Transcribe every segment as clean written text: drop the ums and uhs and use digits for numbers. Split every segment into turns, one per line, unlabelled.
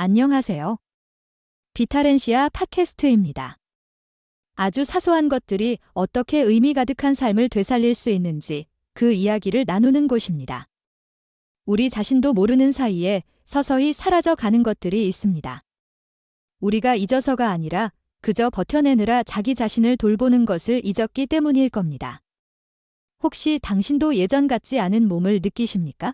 안녕하세요. 비타렌시아 팟캐스트입니다. 아주 사소한 것들이 어떻게 의미 가득한 삶을 되살릴 수 있는지 그 이야기를 나누는 곳입니다. 우리 자신도 모르는 사이에 서서히 사라져 가는 것들이 있습니다. 우리가 잊어서가 아니라 그저 버텨내느라 자기 자신을 돌보는 것을 잊었기 때문일 겁니다. 혹시 당신도 예전 같지 않은 몸을 느끼십니까?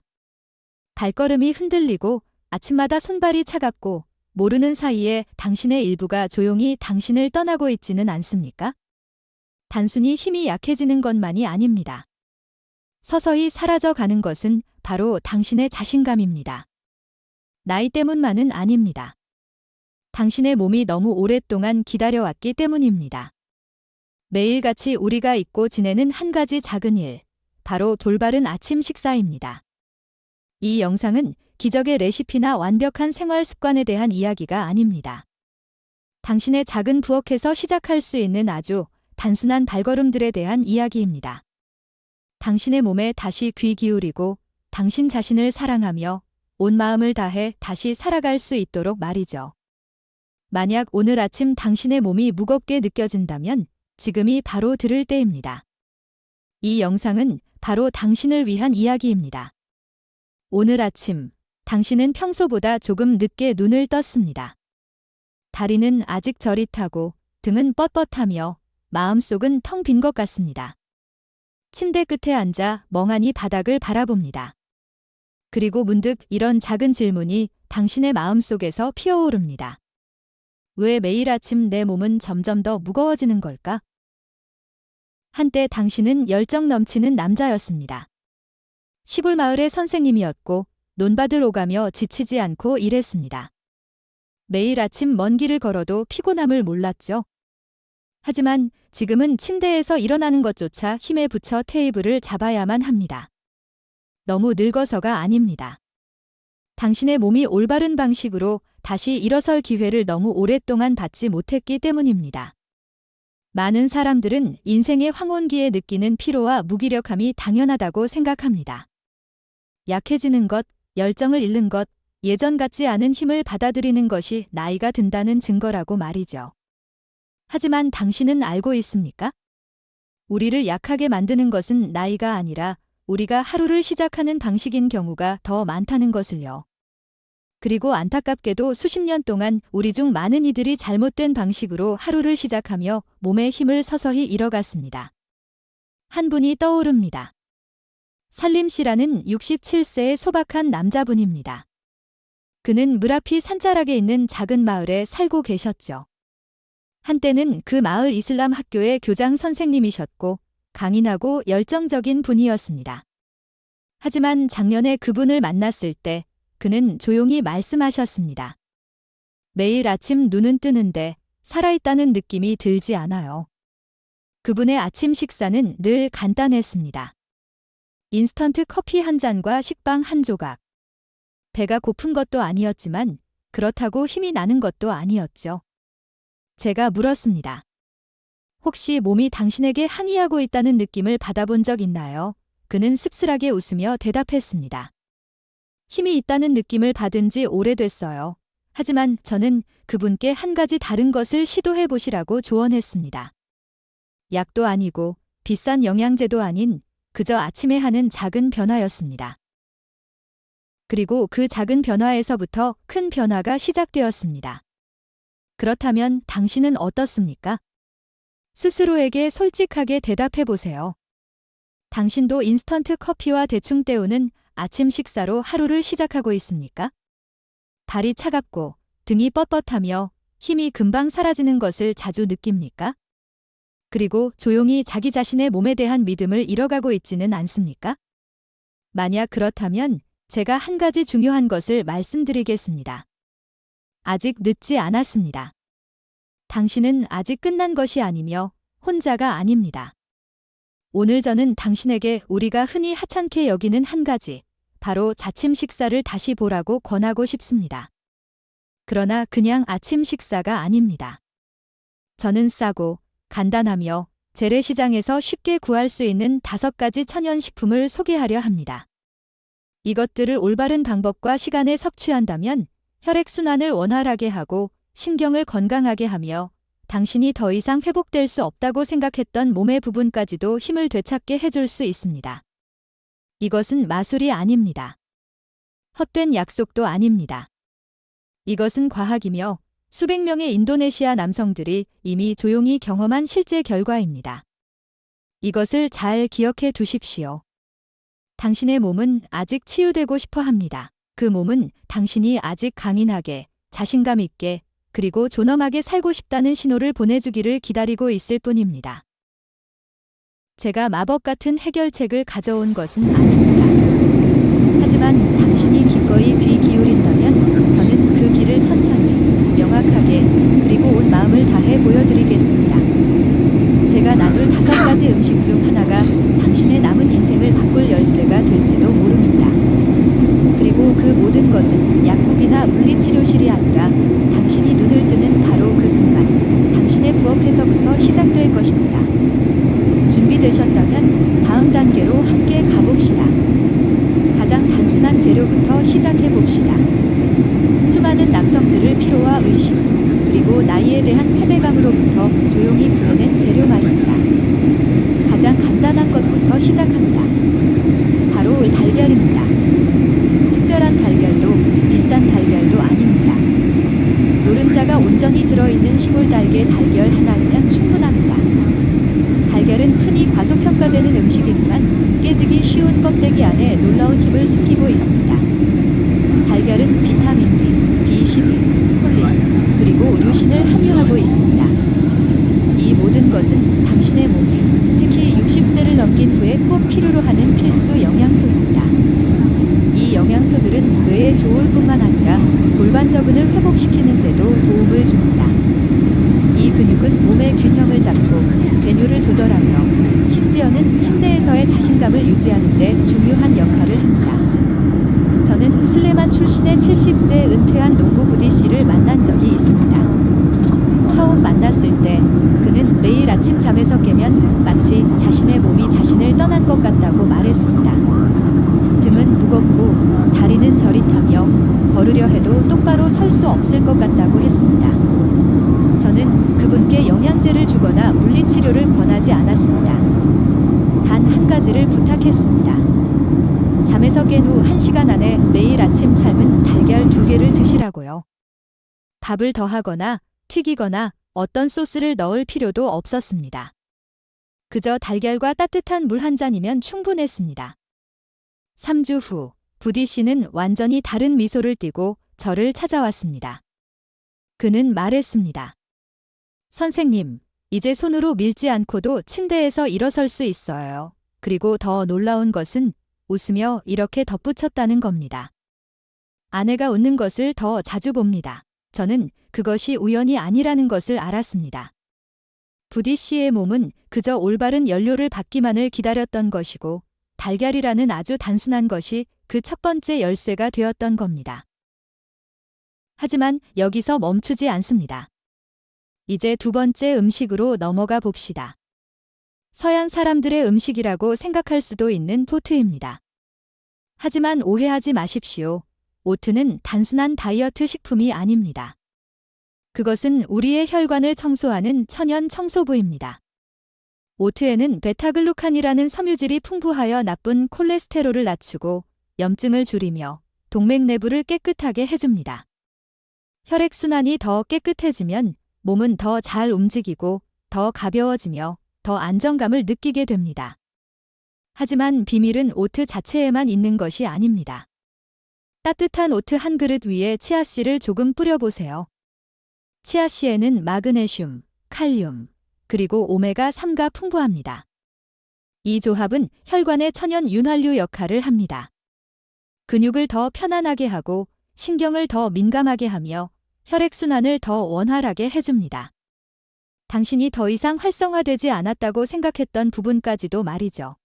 발걸음이 흔들리고 아침마다 손발이 차갑고 모르는 사이에 당신의 일부가 조용히 당신을 떠나고 있지는 않습니까? 단순히 힘이 약해지는 것만이 아닙니다. 서서히 사라져 가는 것은 바로 당신의 자신감입니다. 나이 때문만은 아닙니다. 당신의 몸이 너무 오랫동안 기다려왔기 때문입니다. 매일같이 우리가 잊고 지내는 한 가지 작은 일, 바로 돌바른 아침 식사입니다. 이 영상은 기적의 레시피나 완벽한 생활 습관에 대한 이야기가 아닙니다. 당신의 작은 부엌에서 시작할 수 있는 아주 단순한 발걸음들에 대한 이야기입니다. 당신의 몸에 다시 귀 기울이고 당신 자신을 사랑하며 온 마음을 다해 다시 살아갈 수 있도록 말이죠. 만약 오늘 아침 당신의 몸이 무겁게 느껴진다면 지금이 바로 들을 때입니다. 이 영상은 바로 당신을 위한 이야기입니다. 오늘 아침, 당신은 평소보다 조금 늦게 눈을 떴습니다. 다리는 아직 저릿하고 등은 뻣뻣하며 마음속은 텅 빈 것 같습니다. 침대 끝에 앉아 멍하니 바닥을 바라봅니다. 그리고 문득 이런 작은 질문이 당신의 마음속에서 피어오릅니다. 왜 매일 아침 내 몸은 점점 더 무거워지는 걸까? 한때 당신은 열정 넘치는 남자였습니다. 시골 마을의 선생님이었고 논밭을 오가며 지치지 않고 일했습니다. 매일 아침 먼 길을 걸어도 피곤함을 몰랐죠. 하지만 지금은 침대에서 일어나는 것조차 힘에 붙여 테이블을 잡아야만 합니다. 너무 늙어서가 아닙니다. 당신의 몸이 올바른 방식으로 다시 일어설 기회를 너무 오랫동안 받지 못했기 때문입니다. 많은 사람들은 인생의 황혼기에 느끼는 피로와 무기력함이 당연하다고 생각합니다. 약해지는 것, 열정을 잃는 것, 예전 같지 않은 힘을 받아들이는 것이 나이가 든다는 증거라고 말이죠. 하지만 당신은 알고 있습니까? 우리를 약하게 만드는 것은 나이가 아니라 우리가 하루를 시작하는 방식인 경우가 더 많다는 것을요. 그리고 안타깝게도 수십 년 동안 우리 중 많은 이들이 잘못된 방식으로 하루를 시작하며 몸의 힘을 서서히 잃어갔습니다. 한 분이 떠오릅니다. 살림 씨라는 67세의 소박한 남자분입니다. 그는 물 앞이 산자락에 있는 작은 마을에 살고 계셨죠. 한때는 그 마을 이슬람 학교의 교장 선생님이셨고 강인하고 열정적인 분이었습니다. 하지만 작년에 그분을 만났을 때 그는 조용히 말씀하셨습니다. 매일 아침 눈은 뜨는데 살아있다는 느낌이 들지 않아요. 그분의 아침 식사는 늘 간단했습니다. 인스턴트 커피 한 잔과 식빵 한 조각. 배가 고픈 것도 아니었지만 그렇다고 힘이 나는 것도 아니었죠. 제가 물었습니다. 혹시 몸이 당신에게 항의하고 있다는 느낌을 받아본 적 있나요? 그는 씁쓸하게 웃으며 대답했습니다. 힘이 있다는 느낌을 받은 지 오래됐어요. 하지만 저는 그분께 한 가지 다른 것을 시도해 보시라고 조언했습니다. 약도 아니고 비싼 영양제도 아닌 그저 아침에 하는 작은 변화였습니다. 그리고 그 작은 변화에서부터 큰 변화가 시작되었습니다. 그렇다면 당신은 어떻습니까? 스스로에게 솔직하게 대답해 보세요. 당신도 인스턴트 커피와 대충 때우는 아침 식사로 하루를 시작하고 있습니까? 발이 차갑고 등이 뻣뻣하며 힘이 금방 사라지는 것을 자주 느낍니까? 그리고 조용히 자기 자신의 몸에 대한 믿음을 잃어가고 있지는 않습니까? 만약 그렇다면 제가 한 가지 중요한 것을 말씀드리겠습니다. 아직 늦지 않았습니다. 당신은 아직 끝난 것이 아니며 혼자가 아닙니다. 오늘 저는 당신에게 우리가 흔히 하찮게 여기는 한 가지, 바로 아침 식사를 다시 보라고 권하고 싶습니다. 그러나 그냥 아침 식사가 아닙니다. 저는 싸고 간단하며 재래시장에서 쉽게 구할 수 있는 5가지 천연식품을 소개하려 합니다. 이것들을 올바른 방법과 시간에 섭취한다면 혈액순환을 원활하게 하고 신경을 건강하게 하며 당신이 더 이상 회복될 수 없다고 생각했던 몸의 부분까지도 힘을 되찾게 해줄 수 있습니다. 이것은 마술이 아닙니다. 헛된 약속도 아닙니다. 이것은 과학이며 수백 명의 인도네시아 남성들이 이미 조용히 경험한 실제 결과입니다. 이것을 잘 기억해 두십시오. 당신의 몸은 아직 치유되고 싶어 합니다. 그 몸은 당신이 아직 강인하게, 자신감 있게, 그리고 존엄하게 살고 싶다는 신호를 보내주기를 기다리고 있을 뿐입니다. 제가 마법 같은 해결책을 가져온 것은 아닙니다. 하지만 당신이 기꺼이 귀 기울인다면 저는 그 길을 천천히, 명확하게, 그리고 온 마음을 다해 보여드리겠습니다. 제가 나눌 5가지 음식 중 하나가 당신의 남은 인생을 바꿀 열쇠가 될지도 모릅니다. 그리고 그 모든 것은 약국이나 물리치료실이 아니라 당신이 눈을 뜨는 바로 그 순간, 당신의 부엌에서부터 시작될 것입니다. 준비되셨다면 다음 단계로 함께 가봅시다. 가장 단순한 재료부터 시작해 봅시다. 수많은 남성들을 피로와 의심, 그리고 나이에 대한 패배감으로부터 조용히 구해낸 재료 말입니다. 가장 간단한 것부터 시작합니다. 바로 달걀입니다. 특별한 달걀도 비싼 달걀도 아닙니다. 노른자가 온전히 들어있는 시골 달개 달걀 하나면 충분합니다. 달걀은 흔히 과소평가되는 음식이지만 깨지기 쉬운 껍데기 안에 놀라운 힘을 숨기고 있습니다. 달걀은 비타민 D, B12, 콜린, 그리고 루신을 함유하고 있습니다. 이 모든 것은 당신의 몸에, 특히 60세를 넘긴 후에 꼭 필요로 하는 필수 영양소입니다. 이 영양소들은 뇌에 좋을 뿐만 아니라 골반저근을 회복시키는 데도 도움을 줍니다. 이 근육은 몸의 균형을 잡고 배뇨를 조절하며 심지어는 침대에서의 자신감을 유지하는 데 중요한 역할을 합니다. 저는 슬레만 출신의 70세 은퇴한 농부 부디 씨를 만난 적이 있습니다. 처음 만났을 때 그는 매일 아침 잠에서 깨면 마치 자신의 몸이 자신을 떠난 것 같다고 말했습니다. 등은 무겁고 다리는 저릿하며 걸으려 해도 똑바로 설 수 없을 것 같다고 했습니다. 저는 그분께 영양제를 주거나 물리치료를 권하지 않았습니다. 단 한 가지를 부탁했습니다. 잠에서 깬 후 1시간 안에 매일 아침 삶은 달걀 2개를 드시라고요. 밥을 더하거나 튀기거나 어떤 소스를 넣을 필요도 없었습니다. 그저 달걀과 따뜻한 물 한 잔이면 충분했습니다. 3주 후 부디 씨는 완전히 다른 미소를 띠고 저를 찾아왔습니다. 그는 말했습니다. 선생님, 이제 손으로 밀지 않고도 침대에서 일어설 수 있어요. 그리고 더 놀라운 것은 웃으며 이렇게 덧붙였다는 겁니다. 아내가 웃는 것을 더 자주 봅니다. 저는 그것이 우연이 아니라는 것을 알았습니다. 부디 씨의 몸은 그저 올바른 연료를 받기만을 기다렸던 것이고 달걀이라는 아주 단순한 것이 그 첫 번째 열쇠가 되었던 겁니다. 하지만 여기서 멈추지 않습니다. 이제 2번째 음식으로 넘어가 봅시다. 서양 사람들의 음식이라고 생각할 수도 있는 토트입니다. 하지만 오해하지 마십시오. 오트는 단순한 다이어트 식품이 아닙니다. 그것은 우리의 혈관을 청소하는 천연 청소부입니다. 오트에는 베타글루칸이라는 섬유질이 풍부하여 나쁜 콜레스테롤을 낮추고 염증을 줄이며 동맥 내부를 깨끗하게 해줍니다. 혈액순환이 더 깨끗해지면 몸은 더 잘 움직이고 더 가벼워지며 더 안정감을 느끼게 됩니다. 하지만 비밀은 오트 자체에만 있는 것이 아닙니다. 따뜻한 오트 한 그릇 위에 치아씨를 조금 뿌려보세요. 치아씨에는 마그네슘, 칼륨, 그리고 오메가3가 풍부합니다. 이 조합은 혈관의 천연 윤활유 역할을 합니다. 근육을 더 편안하게 하고 신경을 더 민감하게 하며 혈액순환을 더 원활하게 해줍니다. 당신이 더 이상 활성화되지 않았다고 생각했던 부분까지도 말이죠.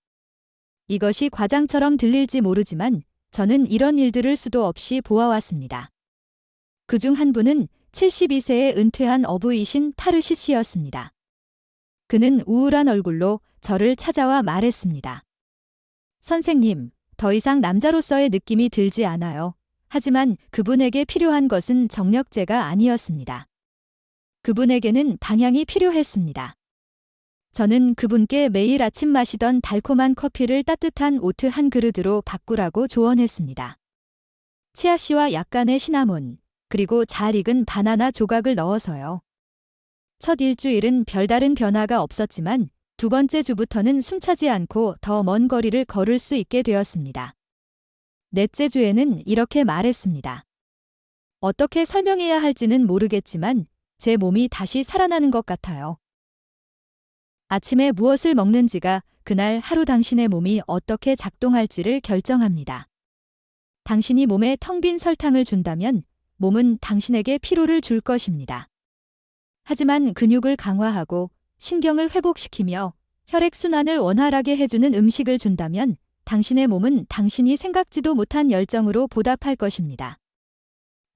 이것이 과장처럼 들릴지 모르지만 저는 이런 일들을 수도 없이 보아왔습니다. 그중 한 분은 72세에 은퇴한 어부이신 파르시 씨였습니다. 그는 우울한 얼굴로 저를 찾아와 말했습니다. 선생님, 더 이상 남자로서의 느낌이 들지 않아요. 하지만 그분에게 필요한 것은 정력제가 아니었습니다. 그분에게는 방향이 필요했습니다. 저는 그분께 매일 아침 마시던 달콤한 커피를 따뜻한 오트 한 그릇으로 바꾸라고 조언했습니다. 치아씨와 약간의 시나몬, 그리고 잘 익은 바나나 조각을 넣어서요. 첫 일주일은 별다른 변화가 없었지만 두 번째 주부터는 숨차지 않고 더 먼 거리를 걸을 수 있게 되었습니다. 넷째 주에는 이렇게 말했습니다. 어떻게 설명해야 할지는 모르겠지만 제 몸이 다시 살아나는 것 같아요. 아침에 무엇을 먹는지가 그날 하루 당신의 몸이 어떻게 작동할지를 결정합니다. 당신이 몸에 텅 빈 설탕을 준다면 몸은 당신에게 피로를 줄 것입니다. 하지만 근육을 강화하고 신경을 회복시키며 혈액순환을 원활하게 해주는 음식을 준다면 당신의 몸은 당신이 생각지도 못한 열정으로 보답할 것입니다.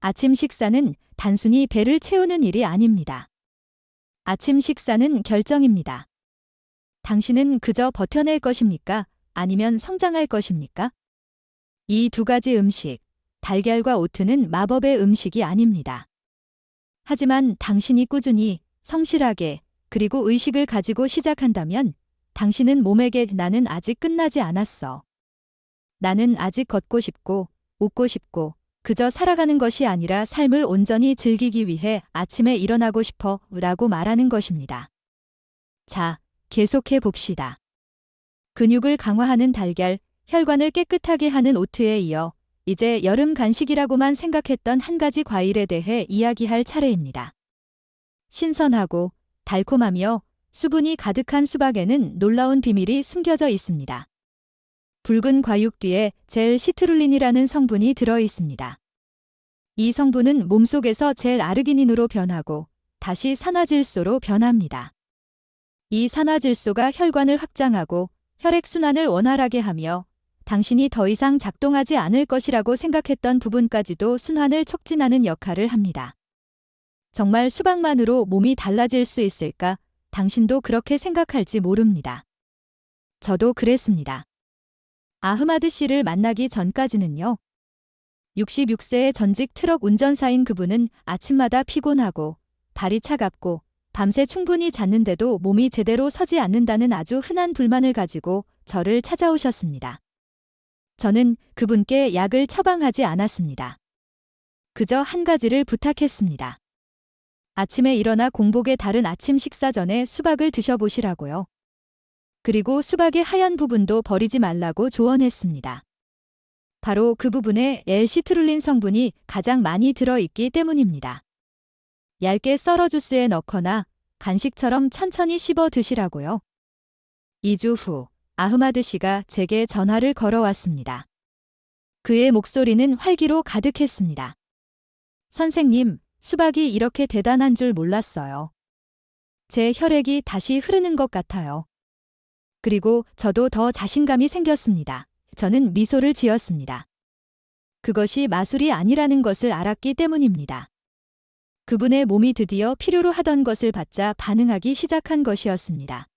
아침 식사는 단순히 배를 채우는 일이 아닙니다. 아침 식사는 결정입니다. 당신은 그저 버텨낼 것입니까? 아니면 성장할 것입니까? 이 두 가지 음식, 달걀과 오트는 마법의 음식이 아닙니다. 하지만 당신이 꾸준히, 성실하게, 그리고 의식을 가지고 시작한다면 당신은 몸에게 나는 아직 끝나지 않았어. 나는 아직 걷고 싶고, 웃고 싶고, 그저 살아가는 것이 아니라 삶을 온전히 즐기기 위해 아침에 일어나고 싶어 라고 말하는 것입니다. 자, 계속해 봅시다. 근육을 강화하는 달걀, 혈관을 깨끗하게 하는 오트에 이어 이제 여름 간식이라고만 생각했던 한 가지 과일에 대해 이야기할 차례입니다. 신선하고 달콤하며 수분이 가득한 수박에는 놀라운 비밀이 숨겨져 있습니다. 붉은 과육 뒤에 젤 시트룰린이라는 성분이 들어 있습니다. 이 성분은 몸속에서 젤 아르기닌으로 변하고 다시 산화질소로 변합니다. 이 산화질소가 혈관을 확장하고 혈액순환을 원활하게 하며 당신이 더 이상 작동하지 않을 것이라고 생각했던 부분까지도 순환을 촉진하는 역할을 합니다. 정말 수박만으로 몸이 달라질 수 있을까? 당신도 그렇게 생각할지 모릅니다. 저도 그랬습니다. 아흐마드 씨를 만나기 전까지는요. 66세의 전직 트럭 운전사인 그분은 아침마다 피곤하고 발이 차갑고 밤새 충분히 잤는데도 몸이 제대로 서지 않는다는 아주 흔한 불만을 가지고 저를 찾아오셨습니다. 저는 그분께 약을 처방하지 않았습니다. 그저 한 가지를 부탁했습니다. 아침에 일어나 공복에 다른 아침 식사 전에 수박을 드셔보시라고요. 그리고 수박의 하얀 부분도 버리지 말라고 조언했습니다. 바로 그 부분에 L-시트룰린 성분이 가장 많이 들어있기 때문입니다. 얇게 썰어 주스에 넣거나 간식처럼 천천히 씹어 드시라고요. 2주 후 아흐마드 씨가 제게 전화를 걸어왔습니다. 그의 목소리는 활기로 가득했습니다. 선생님, 수박이 이렇게 대단한 줄 몰랐어요. 제 혈액이 다시 흐르는 것 같아요. 그리고 저도 더 자신감이 생겼습니다. 저는 미소를 지었습니다. 그것이 마술이 아니라는 것을 알았기 때문입니다. 그분의 몸이 드디어 필요로 하던 것을 받자 반응하기 시작한 것이었습니다.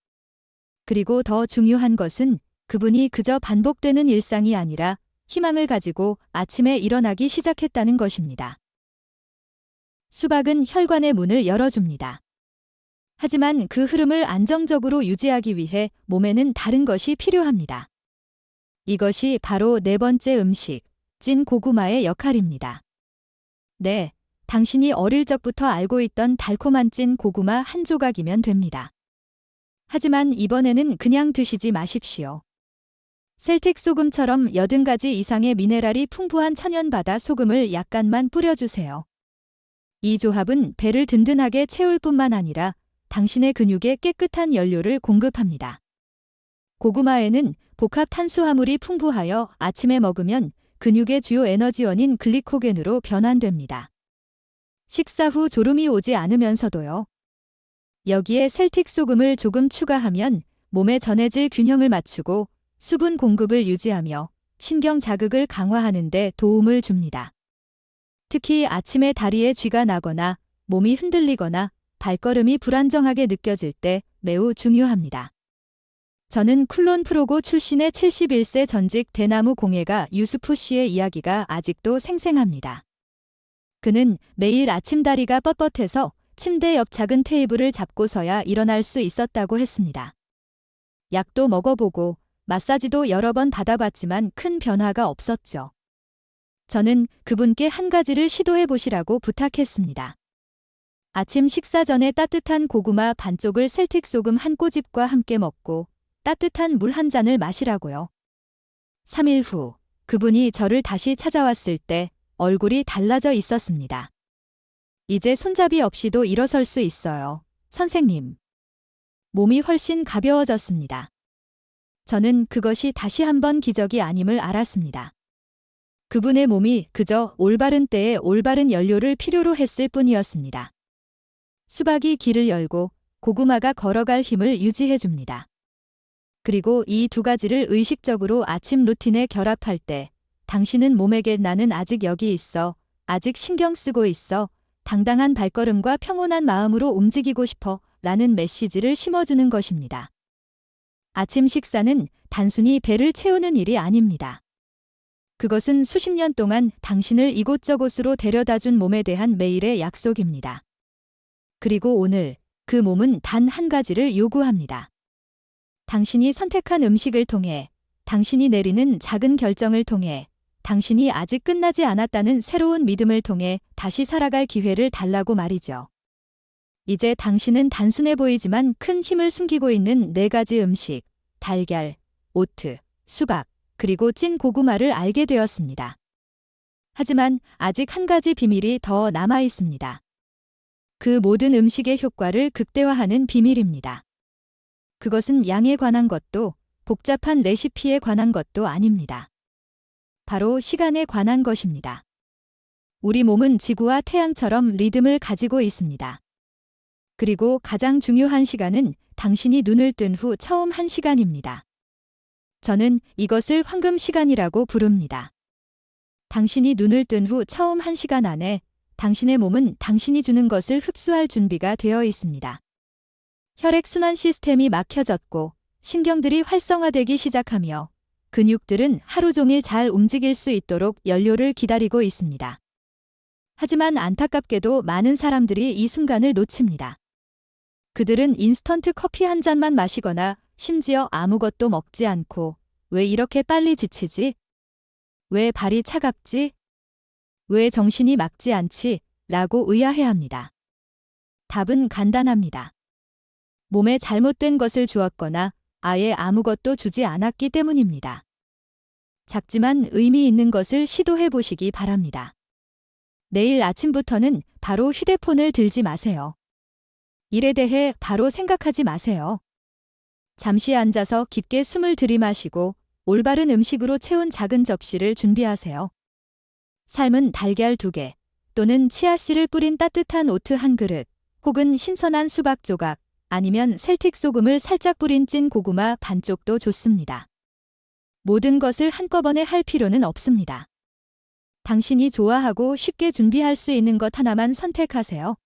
그리고 더 중요한 것은 그분이 그저 반복되는 일상이 아니라 희망을 가지고 아침에 일어나기 시작했다는 것입니다. 수박은 혈관의 문을 열어줍니다. 하지만 그 흐름을 안정적으로 유지하기 위해 몸에는 다른 것이 필요합니다. 이것이 바로 네 번째 음식, 찐 고구마의 역할입니다. 네, 당신이 어릴 적부터 알고 있던 달콤한 찐 고구마 한 조각이면 됩니다. 하지만 이번에는 그냥 드시지 마십시오. 셀틱 소금처럼 80가지 이상의 미네랄이 풍부한 천연바다 소금을 약간만 뿌려주세요. 이 조합은 배를 든든하게 채울 뿐만 아니라 당신의 근육에 깨끗한 연료를 공급합니다. 고구마에는 복합 탄수화물이 풍부하여 아침에 먹으면 근육의 주요 에너지원인 글리코겐으로 변환됩니다. 식사 후 졸음이 오지 않으면서도요. 여기에 셀틱 소금을 조금 추가하면 몸의 전해질 균형을 맞추고 수분 공급을 유지하며 신경 자극을 강화하는 데 도움을 줍니다. 특히 아침에 다리에 쥐가 나거나 몸이 흔들리거나 발걸음이 불안정하게 느껴질 때 매우 중요합니다. 저는 쿨론 프로고 출신의 71세 전직 대나무 공예가 유수프 씨의 이야기가 아직도 생생합니다. 그는 매일 아침 다리가 뻣뻣해서 침대 옆 작은 테이블을 잡고서야 일어날 수 있었다고 했습니다. 약도 먹어보고 마사지도 여러 번 받아봤지만 큰 변화가 없었죠. 저는 그분께 한 가지를 시도해 보시라고 부탁했습니다. 아침 식사 전에 따뜻한 고구마 반쪽을 셀틱 소금 한 꼬집과 함께 먹고 따뜻한 물 한 잔을 마시라고요. 3일 후 그분이 저를 다시 찾아왔을 때 얼굴이 달라져 있었습니다. 이제 손잡이 없이도 일어설 수 있어요, 선생님. 몸이 훨씬 가벼워졌습니다. 저는 그것이 다시 한번 기적이 아님을 알았습니다. 그분의 몸이 그저 올바른 때에 올바른 연료를 필요로 했을 뿐이었습니다. 수박이 길을 열고 고구마가 걸어갈 힘을 유지해 줍니다. 그리고 이 두 가지를 의식적으로 아침 루틴에 결합할 때 당신은 몸에게 나는 아직 여기 있어, 아직 신경 쓰고 있어, 당당한 발걸음과 평온한 마음으로 움직이고 싶어 라는 메시지를 심어주는 것입니다. 아침 식사는 단순히 배를 채우는 일이 아닙니다. 그것은 수십 년 동안 당신을 이곳저곳으로 데려다준 몸에 대한 매일의 약속입니다. 그리고 오늘 그 몸은 단 한 가지를 요구합니다. 당신이 선택한 음식을 통해, 당신이 내리는 작은 결정을 통해, 당신이 아직 끝나지 않았다는 새로운 믿음을 통해 다시 살아갈 기회를 달라고 말이죠. 이제 당신은 단순해 보이지만 큰 힘을 숨기고 있는 4가지 음식, 달걀, 오트, 수박, 그리고 찐 고구마를 알게 되었습니다. 하지만 아직 한 가지 비밀이 더 남아 있습니다. 그 모든 음식의 효과를 극대화하는 비밀입니다. 그것은 양에 관한 것도 복잡한 레시피에 관한 것도 아닙니다. 바로 시간에 관한 것입니다. 우리 몸은 지구와 태양처럼 리듬을 가지고 있습니다. 그리고 가장 중요한 시간은 당신이 눈을 뜬 후 처음 1시간입니다. 저는 이것을 황금 시간이라고 부릅니다. 당신이 눈을 뜬 후 처음 1시간 안에 당신의 몸은 당신이 주는 것을 흡수할 준비가 되어 있습니다. 혈액순환 시스템이 막혀졌고 신경들이 활성화되기 시작하며 근육들은 하루 종일 잘 움직일 수 있도록 연료를 기다리고 있습니다. 하지만 안타깝게도 많은 사람들이 이 순간을 놓칩니다. 그들은 인스턴트 커피 한 잔만 마시거나 심지어 아무것도 먹지 않고 왜 이렇게 빨리 지치지? 왜 발이 차갑지? 왜 정신이 맑지 않지? 라고 의아해합니다. 답은 간단합니다. 몸에 잘못된 것을 주었거나 아예 아무것도 주지 않았기 때문입니다. 작지만 의미 있는 것을 시도해 보시기 바랍니다. 내일 아침부터는 바로 휴대폰을 들지 마세요. 일에 대해 바로 생각하지 마세요. 잠시 앉아서 깊게 숨을 들이마시고 올바른 음식으로 채운 작은 접시를 준비하세요. 삶은 달걀 2개 또는 치아씨를 뿌린 따뜻한 오트 한 그릇 혹은 신선한 수박 조각 아니면 셀틱 소금을 살짝 뿌린 찐 고구마 반쪽도 좋습니다. 모든 것을 한꺼번에 할 필요는 없습니다. 당신이 좋아하고 쉽게 준비할 수 있는 것 하나만 선택하세요.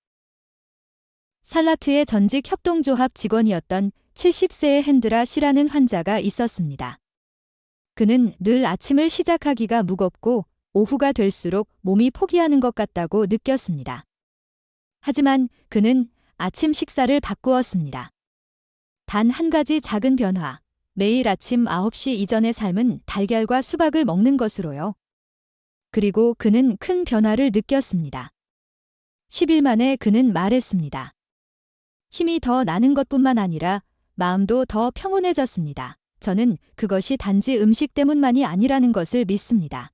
살라트의 전직 협동조합 직원이었던 70세의 핸드라 씨라는 환자가 있었습니다. 그는 늘 아침을 시작하기가 무겁고 오후가 될수록 몸이 포기하는 것 같다고 느꼈습니다. 하지만 그는 아침 식사를 바꾸었습니다. 단 한 가지 작은 변화, 매일 아침 9시 이전의 삶은 달걀과 수박을 먹는 것으로요. 그리고 그는 큰 변화를 느꼈습니다. 10일 만에 그는 말했습니다. 힘이 더 나는 것뿐만 아니라 마음도 더 평온해졌습니다. 저는 그것이 단지 음식 때문만이 아니라는 것을 믿습니다.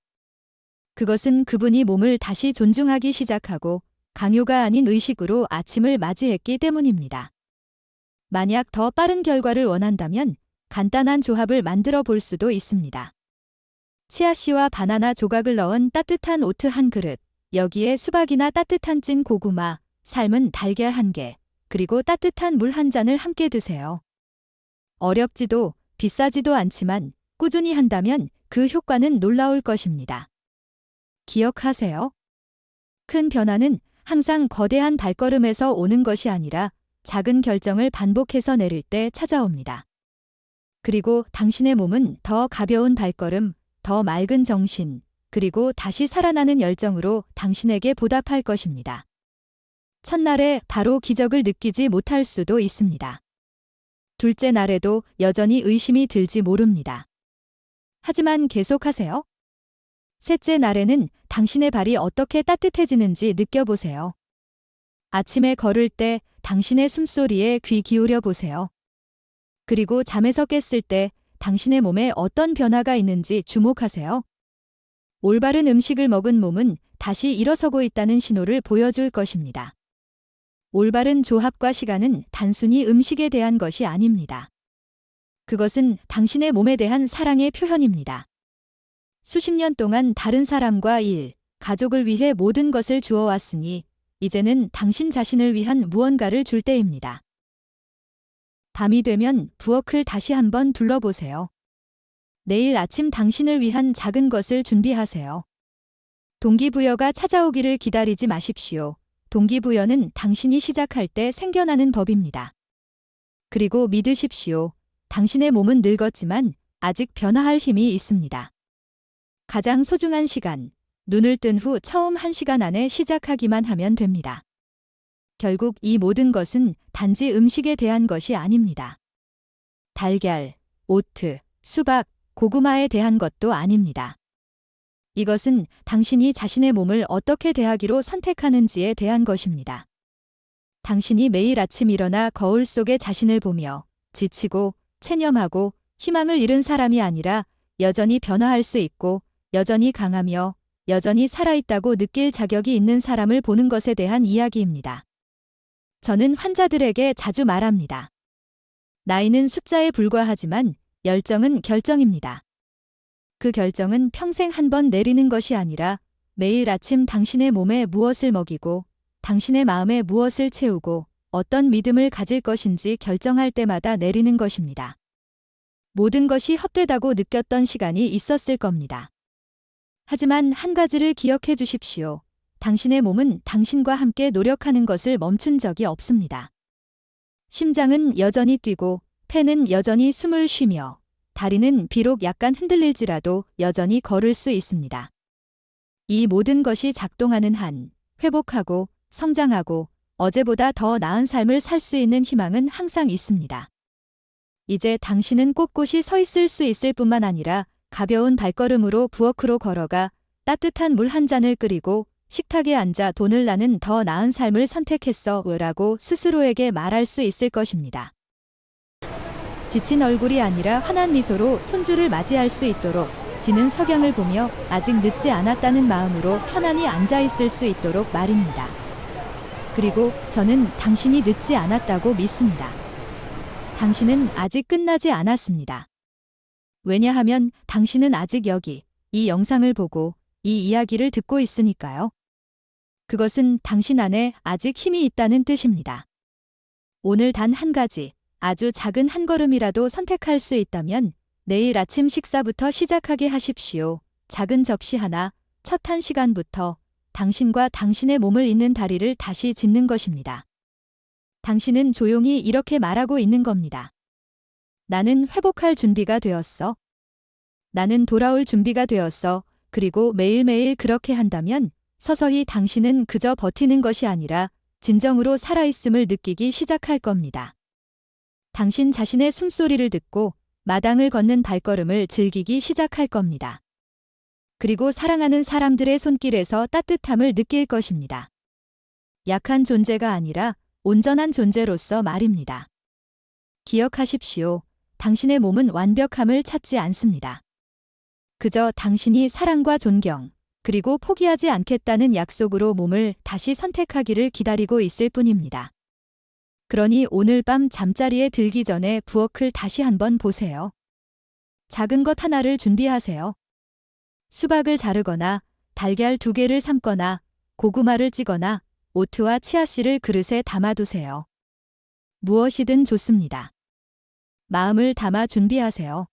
그것은 그분이 몸을 다시 존중하기 시작하고 강요가 아닌 의식으로 아침을 맞이했기 때문입니다. 만약 더 빠른 결과를 원한다면 간단한 조합을 만들어 볼 수도 있습니다. 치아씨와 바나나 조각을 넣은 따뜻한 오트 한 그릇, 여기에 수박이나 따뜻한 찐 고구마, 삶은 달걀 1개, 그리고 따뜻한 물 한 잔을 함께 드세요. 어렵지도 비싸지도 않지만 꾸준히 한다면 그 효과는 놀라울 것입니다. 기억하세요. 큰 변화는 항상 거대한 발걸음에서 오는 것이 아니라 작은 결정을 반복해서 내릴 때 찾아옵니다. 그리고 당신의 몸은 더 가벼운 발걸음, 더 맑은 정신, 그리고 다시 살아나는 열정으로 당신에게 보답할 것입니다. 첫날에 바로 기적을 느끼지 못할 수도 있습니다. 둘째 날에도 여전히 의심이 들지 모릅니다. 하지만 계속하세요. 셋째 날에는 당신의 발이 어떻게 따뜻해지는지 느껴보세요. 아침에 걸을 때 당신의 숨소리에 귀 기울여 보세요. 그리고 잠에서 깼을 때 당신의 몸에 어떤 변화가 있는지 주목하세요. 올바른 음식을 먹은 몸은 다시 일어서고 있다는 신호를 보여줄 것입니다. 올바른 조합과 시간은 단순히 음식에 대한 것이 아닙니다. 그것은 당신의 몸에 대한 사랑의 표현입니다. 수십 년 동안 다른 사람과 일, 가족을 위해 모든 것을 주어왔으니 이제는 당신 자신을 위한 무언가를 줄 때입니다. 밤이 되면 부엌을 다시 한번 둘러보세요. 내일 아침 당신을 위한 작은 것을 준비하세요. 동기부여가 찾아오기를 기다리지 마십시오. 동기부여는 당신이 시작할 때 생겨나는 법입니다. 그리고 믿으십시오. 당신의 몸은 늙었지만 아직 변화할 힘이 있습니다. 가장 소중한 시간, 눈을 뜬 후 처음 1시간 안에 시작하기만 하면 됩니다. 결국 이 모든 것은 단지 음식에 대한 것이 아닙니다. 달걀, 오트, 수박, 고구마에 대한 것도 아닙니다. 이것은 당신이 자신의 몸을 어떻게 대하기로 선택하는지에 대한 것입니다. 당신이 매일 아침 일어나 거울 속에 자신을 보며 지치고 체념하고 희망을 잃은 사람이 아니라 여전히 변화할 수 있고 여전히 강하며 여전히 살아있다고 느낄 자격이 있는 사람을 보는 것에 대한 이야기입니다. 저는 환자들에게 자주 말합니다. 나이는 숫자에 불과하지만 열정은 결정입니다. 그 결정은 평생 한 번 내리는 것이 아니라 매일 아침 당신의 몸에 무엇을 먹이고 당신의 마음에 무엇을 채우고 어떤 믿음을 가질 것인지 결정할 때마다 내리는 것입니다. 모든 것이 헛되다고 느꼈던 시간이 있었을 겁니다. 하지만 한 가지를 기억해 주십시오. 당신의 몸은 당신과 함께 노력하는 것을 멈춘 적이 없습니다. 심장은 여전히 뛰고 폐는 여전히 숨을 쉬며 다리는 비록 약간 흔들릴지라도 여전히 걸을 수 있습니다. 이 모든 것이 작동하는 한 회복하고 성장하고 어제보다 더 나은 삶을 살 수 있는 희망은 항상 있습니다. 이제 당신은 꼿꼿이 서 있을 수 있을 뿐만 아니라 가벼운 발걸음으로 부엌으로 걸어가 따뜻한 물 한 잔을 끓이고 식탁에 앉아 돈을 나는 더 나은 삶을 선택했어 라고 스스로에게 말할 수 있을 것입니다. 지친 얼굴이 아니라 환한 미소로 손주를 맞이할 수 있도록 지는 석양을 보며 아직 늦지 않았다는 마음으로 편안히 앉아있을 수 있도록 말입니다. 그리고 저는 당신이 늦지 않았다고 믿습니다. 당신은 아직 끝나지 않았습니다. 왜냐하면 당신은 아직 여기, 이 영상을 보고 이 이야기를 듣고 있으니까요. 그것은 당신 안에 아직 힘이 있다는 뜻입니다. 오늘 단 한 가지, 아주 작은 한 걸음이라도 선택할 수 있다면 내일 아침 식사부터 시작하게 하십시오. 작은 접시 하나, 첫 한 시간부터 당신과 당신의 몸을 잇는 다리를 다시 짓는 것입니다. 당신은 조용히 이렇게 말하고 있는 겁니다. 나는 회복할 준비가 되었어. 나는 돌아올 준비가 되었어. 그리고 매일매일 그렇게 한다면 서서히 당신은 그저 버티는 것이 아니라 진정으로 살아있음을 느끼기 시작할 겁니다. 당신 자신의 숨소리를 듣고 마당을 걷는 발걸음을 즐기기 시작할 겁니다. 그리고 사랑하는 사람들의 손길에서 따뜻함을 느낄 것입니다. 약한 존재가 아니라 온전한 존재로서 말입니다. 기억하십시오. 당신의 몸은 완벽함을 찾지 않습니다. 그저 당신이 사랑과 존경, 그리고 포기하지 않겠다는 약속으로 몸을 다시 선택하기를 기다리고 있을 뿐입니다. 그러니 오늘 밤 잠자리에 들기 전에 부엌을 다시 한번 보세요. 작은 것 하나를 준비하세요. 수박을 자르거나 달걀 2개를 삶거나 고구마를 찌거나 오트와 치아씨를 그릇에 담아두세요. 무엇이든 좋습니다. 마음을 담아 준비하세요.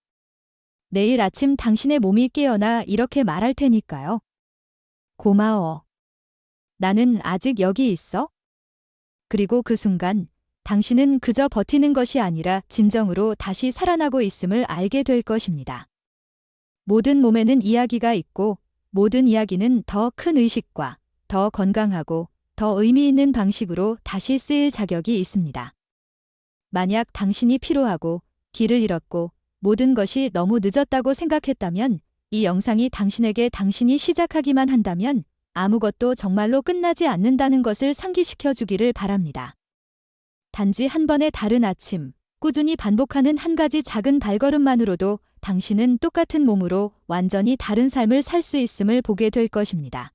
내일 아침 당신의 몸이 깨어나 이렇게 말할 테니까요. 고마워. 나는 아직 여기 있어. 그리고 그 순간 당신은 그저 버티는 것이 아니라 진정으로 다시 살아나고 있음을 알게 될 것입니다. 모든 몸에는 이야기가 있고 모든 이야기는 더 큰 의식과 더 건강하고 더 의미 있는 방식으로 다시 쓰일 자격이 있습니다. 만약 당신이 피로하고 길을 잃었고 모든 것이 너무 늦었다고 생각했다면 이 영상이 당신에게 당신이 시작하기만 한다면 아무것도 정말로 끝나지 않는다는 것을 상기시켜 주기를 바랍니다. 단지 한 번의 다른 아침, 꾸준히 반복하는 한 가지 작은 발걸음만으로도 당신은 똑같은 몸으로 완전히 다른 삶을 살 수 있음을 보게 될 것입니다.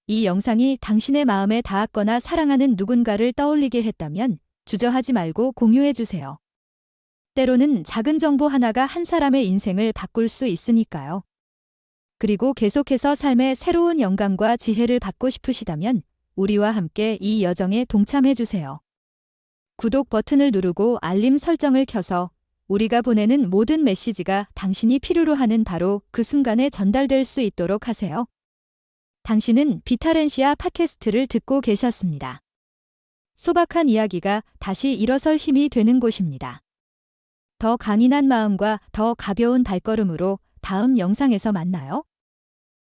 이 영상이 당신의 마음에 닿았거나 사랑하는 누군가를 떠올리게 했다면 주저하지 말고 공유해 주세요. 때로는 작은 정보 하나가 한 사람의 인생을 바꿀 수 있으니까요. 그리고 계속해서 삶의 새로운 영감과 지혜를 받고 싶으시다면 우리와 함께 이 여정에 동참해 주세요. 구독 버튼을 누르고 알림 설정을 켜서 우리가 보내는 모든 메시지가 당신이 필요로 하는 바로 그 순간에 전달될 수 있도록 하세요. 당신은 비타렌시아 팟캐스트를 듣고 계셨습니다. 소박한 이야기가 다시 일어설 힘이 되는 곳입니다. 더 강인한 마음과 더 가벼운 발걸음으로 다음 영상에서 만나요.